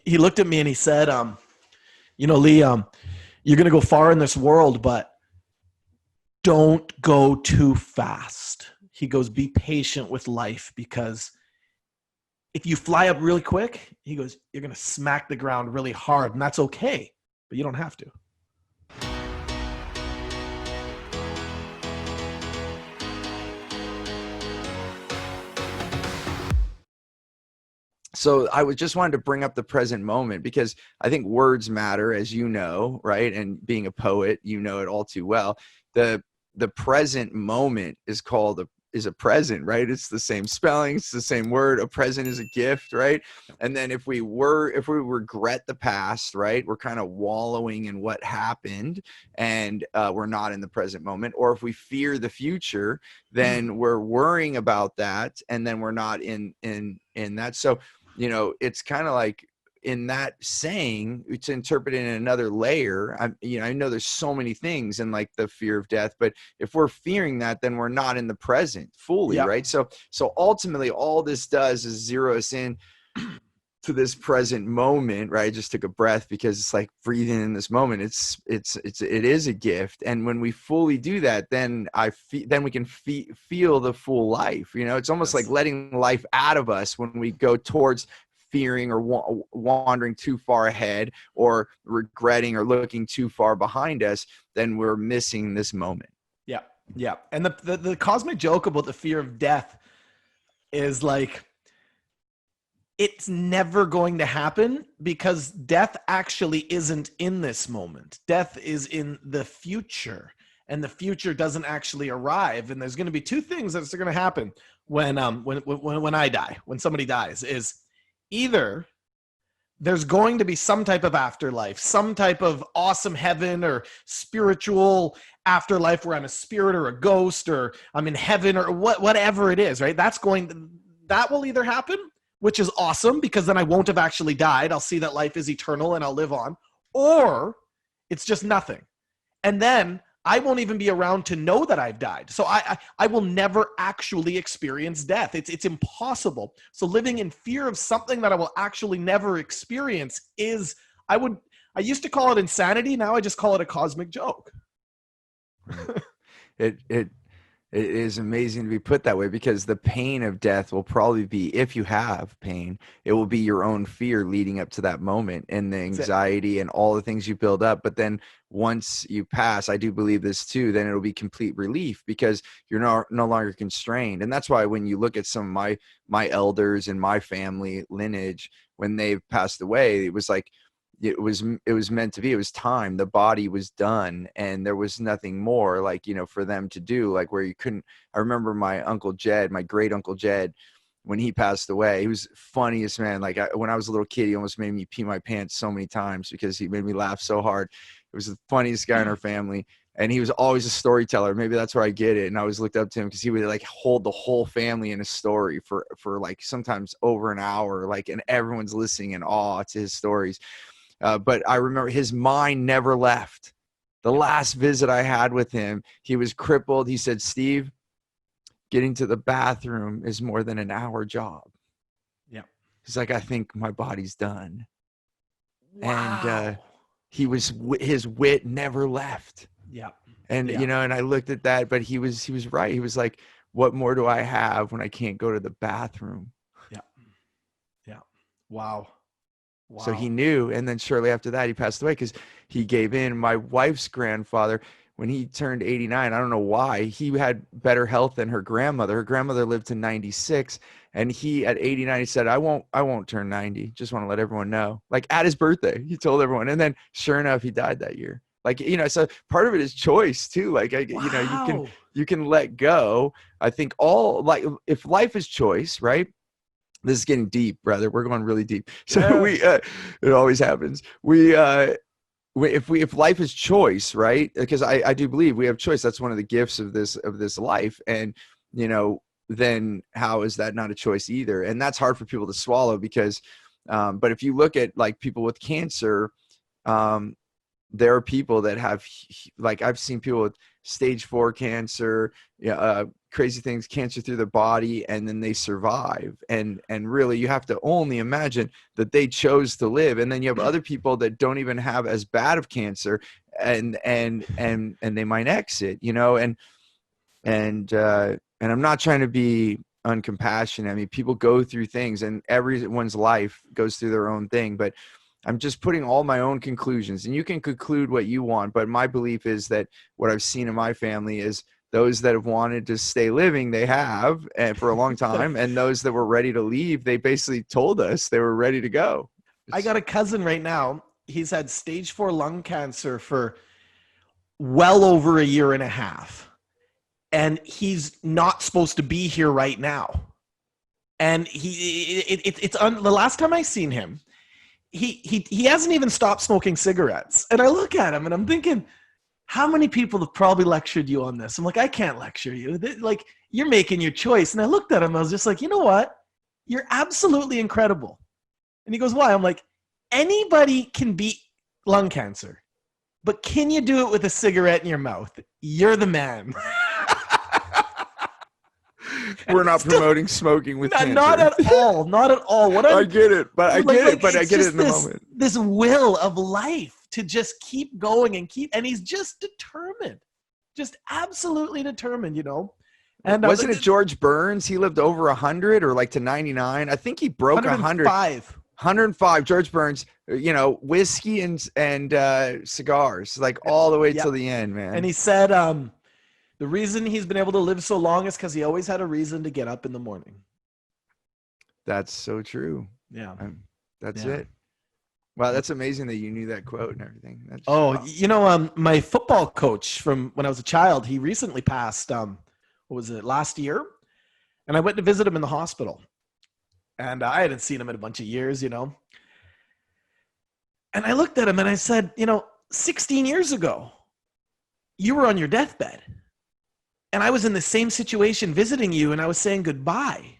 he looked at me and he said, Lee, you're going to go far in this world, but don't go too fast. He goes, be patient with life, because if you fly up really quick, he goes, you're going to smack the ground really hard, and that's okay, but you don't have to. So I just wanted to bring up the present moment, because I think words matter, as you know, right? And being a poet, you know it all too well. The present moment is a present, right? It's the same spelling, it's the same word. A present is a gift, right? And then if we regret the past, right, we're kind of wallowing in what happened, and we're not in the present moment. Or if we fear the future, then we're worrying about that, and then we're not in that. So it's kind of like, in that saying, it's interpreted in another layer. I know there's so many things in like the fear of death, but if we're fearing that, then we're not in the present fully, right? So ultimately, all this does is zero us in to this present moment, right? I just took a breath, because it's like breathing in this moment. It is a gift, and when we fully do that, then we can feel the full life. It's almost like letting life out of us when we go towards fearing or wandering too far ahead, or regretting or looking too far behind us. Then we're missing this moment. Yeah. And the cosmic joke about the fear of death is like, it's never going to happen, because death actually isn't in this moment. Death is in the future, and the future doesn't actually arrive. And there's going to be two things that's going to happen when I die, when somebody dies, is either there's going to be some type of afterlife, some type of awesome heaven or spiritual afterlife where I'm a spirit or a ghost, or I'm in heaven, or whatever it is, right? That will either happen, which is awesome, because then I won't have actually died. I'll see that life is eternal and I'll live on. Or it's just nothing. And then I won't even be around to know that I've died. So I will never actually experience death. It's impossible. So living in fear of something that I will actually never experience is, I used to call it insanity. Now I just call it a cosmic joke. It is amazing to be put that way, because the pain of death will probably be, if you have pain, it will be your own fear leading up to that moment, and the anxiety and all the things you build up. But then once you pass, I do believe this too, then it'll be complete relief, because you're no longer constrained. And that's why when you look at some of my elders in my family lineage, when they've passed away, it was like, it was meant to be. It was time. The body was done, and there was nothing more, like, for them to do, like, where you couldn't. I remember my uncle Jed, my great uncle Jed, when he passed away, he was funniest man. Like, when I was a little kid, he almost made me pee my pants so many times, because he made me laugh so hard. It was the funniest guy in our family. And he was always a storyteller. Maybe that's where I get it. And I always looked up to him, because he would like hold the whole family in a story for like sometimes over an hour, like, and everyone's listening in awe to his stories. But I remember his mind never left. The last visit I had with him, he was crippled. He said, Steve, getting to the bathroom is more than an hour job. Yeah. He's like, I think my body's done. Wow. And his wit never left. Yeah. And, and I looked at that, but he was right. He was like, what more do I have when I can't go to the bathroom? Yeah. Yeah. Wow. So he knew. And then shortly after that, he passed away, because he gave in. My wife's grandfather, when he turned 89, I don't know why, he had better health than her grandmother. Her grandmother lived to 96. And he, at 89, he said, I won't turn 90. Just want to let everyone know. Like, at his birthday, he told everyone. And then sure enough, he died that year. Like, so part of it is choice too. Like, you can let go. I think if life is choice, right? This is getting deep, brother. We're going really deep. So it always happens. If life is choice, right? Because I do believe we have choice. That's one of the gifts of this life. And, then how is that not a choice either? And that's hard for people to swallow, because, but if you look at like people with cancer, there are people that have, like, I've seen people with stage 4 cancer, crazy things, cancer through the body, and then they survive. And really, you have to only imagine that they chose to live. And then you have other people that don't even have as bad of cancer, and they might exit, you know. And I'm not trying to be uncompassionate. I mean, people go through things, and everyone's life goes through their own thing, but I'm just putting all my own conclusions, and you can conclude what you want. But my belief is that what I've seen in my family is those that have wanted to stay living, they have, and for a long time. And those that were ready to leave, they basically told us they were ready to go. I got a cousin right now. He's had stage 4 lung cancer for well over a year and a half. And he's not supposed to be here right now. And the last time I seen him, he hasn't even stopped smoking cigarettes. And I look at him and I'm thinking, how many people have probably lectured you on this? I'm like, I can't lecture you. Like, you're making your choice. And I looked at him, I was just like, you know what? You're absolutely incredible. And he goes, why? I'm like, anybody can beat lung cancer, but can you do it with a cigarette in your mouth? You're the man. We're not promoting smoking with cancer. Not at all. Not at all. I get it, but I get it in the moment. This will of life to just keep going and he's just determined, just absolutely determined, you know. And wasn't it George Burns? He lived over 100 or like to 99. I think he broke 100. 105. George Burns, you know, whiskey and cigars, like all the way till the end, man. And he said, the reason he's been able to live so long is because he always had a reason to get up in the morning. That's so true. Yeah. That's it. Wow, that's amazing that you knew that quote and everything. Wow. You know, my football coach from when I was a child, he recently passed, what was it, last year? And I went to visit him in the hospital. And I hadn't seen him in a bunch of years, you know. And I looked at him and I said, you know, 16 years ago, you were on your deathbed. And I was in the same situation visiting you, and I was saying goodbye.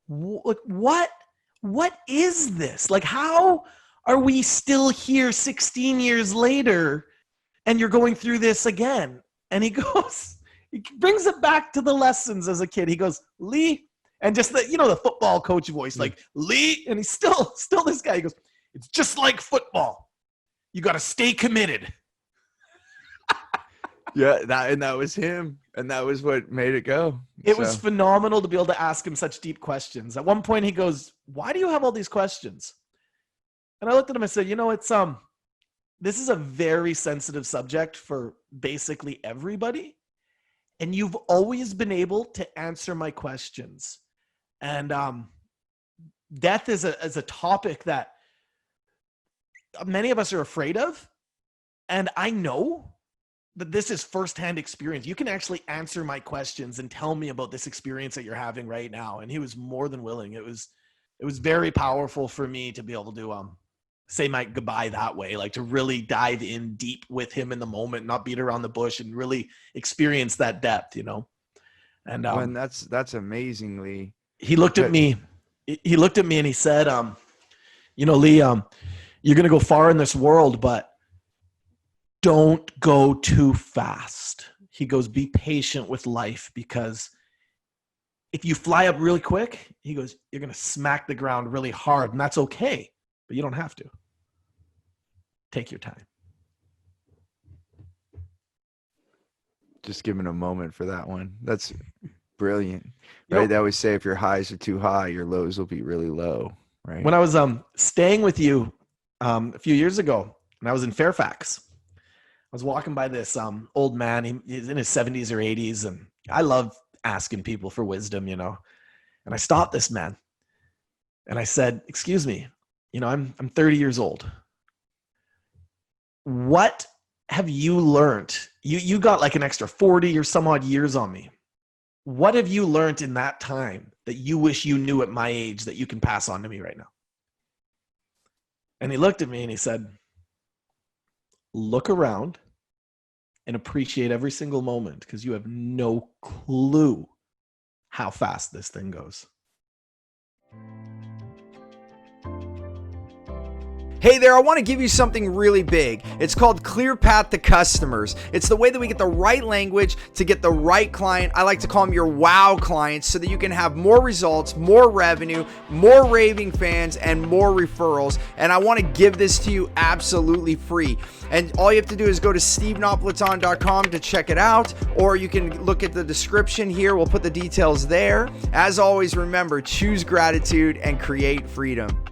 Like, what is this? Like, how are we still here 16 years later and you're going through this again? And he brings it back to the lessons as a kid. He goes, Lee, and just the, you know, the football coach voice, like, Lee, and he's still this guy. He goes, it's just like football. You got to stay committed. Yeah, that was him, and that was what made it go. It was phenomenal to be able to ask him such deep questions. At one point, he goes, "Why do you have all these questions?" And I looked at him and said, "You know, it's this is a very sensitive subject for basically everybody, and you've always been able to answer my questions. And death is a topic that many of us are afraid of, and I know." But this is firsthand experience. You can actually answer my questions and tell me about this experience that you're having right now. And he was more than willing. It was very powerful for me to be able to say my goodbye that way, like to really dive in deep with him in the moment, not beat around the bush, and really experience that depth, you know. And that's amazingly. He looked at me. He looked at me and he said, "You know, Lee, you're gonna go far in this world, but don't go too fast." He goes, "Be patient with life, because if you fly up really quick," he goes, "you're going to smack the ground really hard, and that's okay, but you don't have to. Take your time." Just giving a moment for that one. That's brilliant. Right? They always say if your highs are too high, your lows will be really low. Right? When I was staying with you a few years ago, and I was in Fairfax, I was walking by this old man. He's in his 70s or 80s, and I love asking people for wisdom, you know. And I stopped this man, and I said, "Excuse me, you know, I'm 30 years old. What have you learned? You got like an extra 40 or some odd years on me. What have you learned in that time that you wish you knew at my age that you can pass on to me right now?" And he looked at me and he said, "Look around and appreciate every single moment, because you have no clue how fast this thing goes." Hey there, I want to give you something really big. It's called Clear Path to Customers. It's the way that we get the right language to get the right client. I like to call them your wow clients so that you can have more results, more revenue, more raving fans, and more referrals. And I want to give this to you absolutely free. And all you have to do is go to stevenapolitan.com to check it out, or you can look at the description here. We'll put the details there. As always, remember, choose gratitude and create freedom.